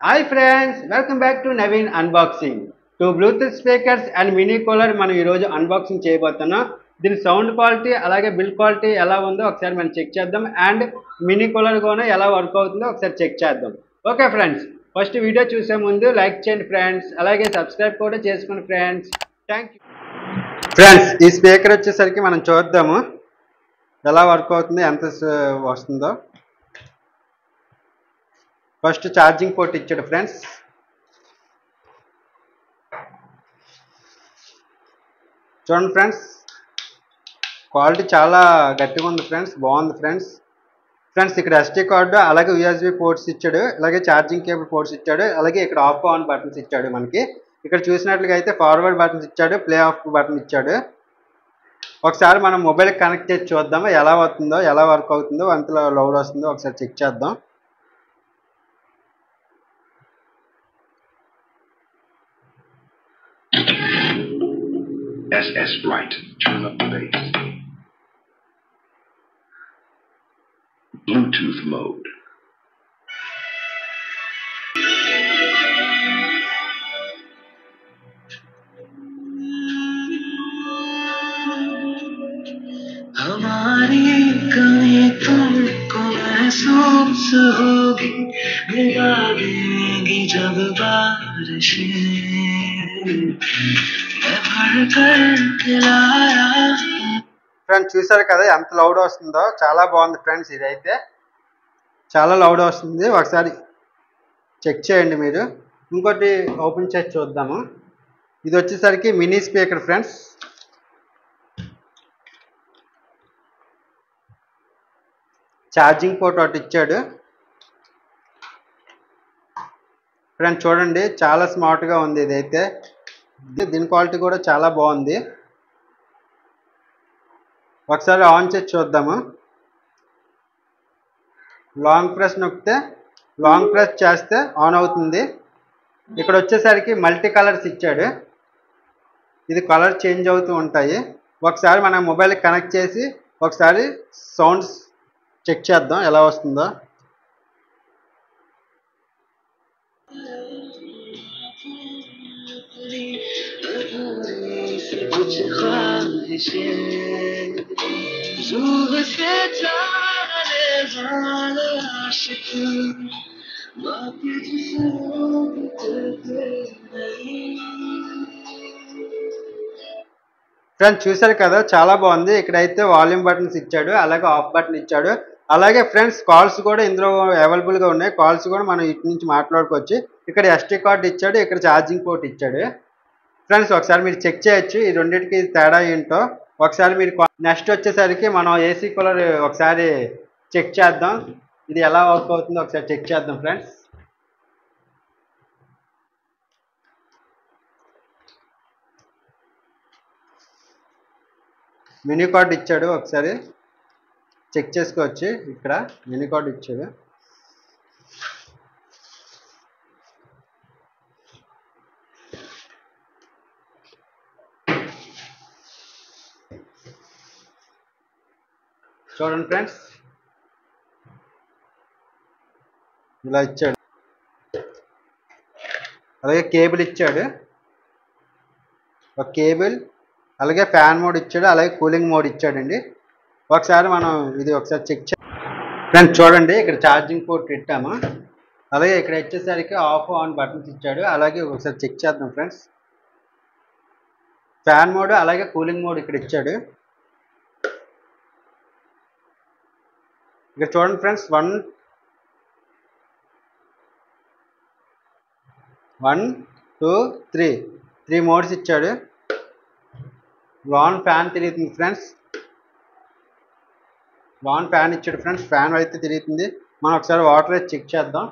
Hi friends, welcome back to Naveen Unboxing. Two Bluetooth speakers and mini cooler మనం ఈరోజు unboxing చేయబోతున్నాం. దీని sound quality అలాగే build quality ఎలా ఉందో ఒకసారి మనం చెక్ చేద్దాం అండ్ మినీ కూలర్ కూడా ఎలా వర్క్ అవుతుందో ఒకసారి చెక్ చేద్దాం. ఓకే ఫ్రెండ్స్, ఫస్ట్ వీడియో చూసే ముందు లైక్ చేయండి ఫ్రెండ్స్, అలాగే సబ్స్క్రైబ్ కూడా చేసుకోండి ఫ్రెండ్స్. Thank you friends. ఈ స్పీకర్ వచ్చేసరికి మనం చూద్దాము ఎలా వర్క్ అవుతుంది, ఎంత వస్తుందో. ఫస్ట్ ఛార్జింగ్ పోర్ట్ ఇచ్చాడు ఫ్రెండ్స్. చూడండి ఫ్రెండ్స్, క్వాలిటీ చాలా గట్టిగా ఉంది ఫ్రెండ్స్, బాగుంది ఫ్రెండ్స్. ఇక్కడ ఎస్టీ కార్డు అలాగే యూఎస్బి పోర్ట్స్ ఇచ్చాడు, అలాగే ఛార్జింగ్ కేబుల్ పోర్ట్స్ ఇచ్చాడు, అలాగే ఇక్కడ ఆఫ్ ఆన్ బటన్స్ ఇచ్చాడు. మనకి ఇక్కడ చూసినట్లుగా అయితే ఫార్వర్డ్ బటన్స్ ఇచ్చాడు, ప్లే ఆఫ్ బటన్ ఇచ్చాడు. ఒకసారి మనం మొబైల్కి కనెక్ట్ చేసి చూద్దాము ఎలా వస్తుందో, ఎలా వర్క్ అవుతుందో, అంతలో లౌడ్ వస్తుందో ఒకసారి చెక్ చేద్దాం. SS right, turn up the bass. Bluetooth mode. हमारी कमी तुमको महसूस होगी, भिगा देंगी जब बारिशें, मैं भर कर खिलाया. ఫ్రెండ్స్ చూసారు కదా ఎంత లౌడ్ వస్తుందో, చాలా బాగుంది ఫ్రెండ్స్. ఇదైతే చాలా లౌడ్ వస్తుంది, ఒకసారి చెక్ చేయండి మీరు. ఇంకోటి ఓపెన్ చేసి చూద్దాము. ఇది వచ్చేసరికి mini speaker friends. Charging port ఒకటి ఇచ్చాడు ఫ్రెండ్స్. చూడండి చాలా స్మార్ట్గా ఉంది ఇదైతే. దీని క్వాలిటీ కూడా చాలా బాగుంది. ఒకసారి ఆన్ చేసి చూద్దాము. లాంగ్ ప్రెస్ నొక్కితే, లాంగ్ ప్రెస్ చేస్తే ఆన్ అవుతుంది. ఇక్కడ వచ్చేసరికి మల్టీ కలర్స్ ఇచ్చాడు, ఇది కలర్ చేంజ్ అవుతూ ఉంటాయి. ఒకసారి మన మొబైల్కి కనెక్ట్ చేసి ఒకసారి సౌండ్స్ చెక్ చేద్దాం ఎలా వస్తుందో. कुछ ख्वाहिशें रूह से जाने वाले आशिक बाकी जिसरों करते नहीं. ఫ్రెండ్స్ చూసారు కదా చాలా బాగుంది. ఇక్కడైతే వాల్యూమ్ బటన్స్ ఇచ్చాడు, అలాగే ఆఫ్ బటన్ ఇచ్చాడు. అలాగే ఫ్రెండ్స్ కాల్స్ కూడా ఇందులో అవైలబుల్గా ఉన్నాయి, కాల్స్ కూడా మనం ఇటు నుంచి మాట్లాడుకోవచ్చు. ఇక్కడ ఎస్టీ కార్డ్ ఇచ్చాడు, ఇక్కడ ఛార్జింగ్ పోర్ట్ ఇచ్చాడు. ఫ్రెండ్స్ ఒకసారి మీరు చెక్ చేయొచ్చు ఈ రెండింటికి తేడా ఏంటో. ఒకసారి మీరు నెక్స్ట్ వచ్చేసరికి మనం ఏసీ కూలర్ ఒకసారి చెక్ చేద్దాం, ఇది ఎలా వర్క్ అవుతుందో ఒకసారి చెక్ చేద్దాం ఫ్రెండ్స్. మెనూ కార్డ్ ఇచ్చాడు, ఒకసారి చెక్ చేసుకోవచ్చు. ఇక్కడ మెనూ కార్డ్ ఇచ్చాడు. చూడండి ఫ్రెండ్స్ ఇలా ఇచ్చాడు. అలాగే కేబుల్ ఇచ్చాడు, ఒక కేబుల్, అలాగే ఫ్యాన్ మోడ్ ఇచ్చాడు, అలాగే కూలింగ్ మోడ్ ఇచ్చాడండి. ఒకసారి మనం ఇది ఒకసారి చెక్ చే ఫ్రెండ్స్. చూడండి ఇక్కడ ఛార్జింగ్ పోర్ట్ పెట్టాము, అలాగే ఇక్కడ వచ్చేసరికి ఆఫ్ ఆన్ బటన్స్ ఇచ్చాడు. అలాగే ఒకసారి చెక్ చేద్దాం ఫ్రెండ్స్. ఫ్యాన్ మోడ్ అలాగే కూలింగ్ మోడ్ ఇక్కడ ఇచ్చాడు. ఇక్కడ చూడండి ఫ్రెండ్స్, 1 2 3 మోడ్స్ ఇచ్చాడు. లాన్ ఫ్యాన్ తిరుగుతుంది ఫ్రెండ్స్, లాన్ ఫ్యాన్ ఇచ్చాడు ఫ్రెండ్స్. ఫ్యాన్ అయితే తిరుగుతుంది. మనం ఒకసారి వాటర్ అయితే చెక్ చేద్దాం.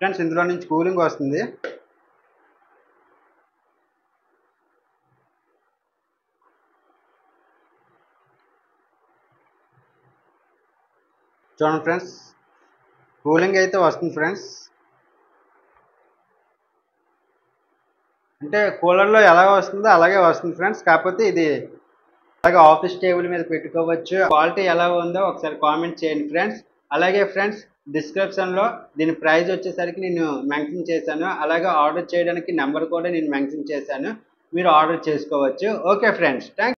ఫ్రెండ్స్ ఇందులో నుంచి కూలింగ్ వస్తుంది. చూడండి ఫ్రెండ్స్ కూలింగ్ అయితే వస్తుంది ఫ్రెండ్స్. అంటే కూలర్లో ఎలా వస్తుందో అలాగే వస్తుంది ఫ్రెండ్స్. కాకపోతే ఇది అలాగే ఆఫీస్ టేబుల్ మీద పెట్టుకోవచ్చు. క్వాలిటీ ఎలా ఉందో ఒకసారి కామెంట్ చేయండి ఫ్రెండ్స్. అలాగే ఫ్రెండ్స్ డిస్క్రిప్షన్లో దీని ప్రైస్ వచ్చేసరికి నేను మెన్షన్ చేశాను. అలాగే ఆర్డర్ చేయడానికి నెంబర్ కూడా నేను మెన్షన్ చేశాను. మీరు ఆర్డర్ చేసుకోవచ్చు. Okay friends, thank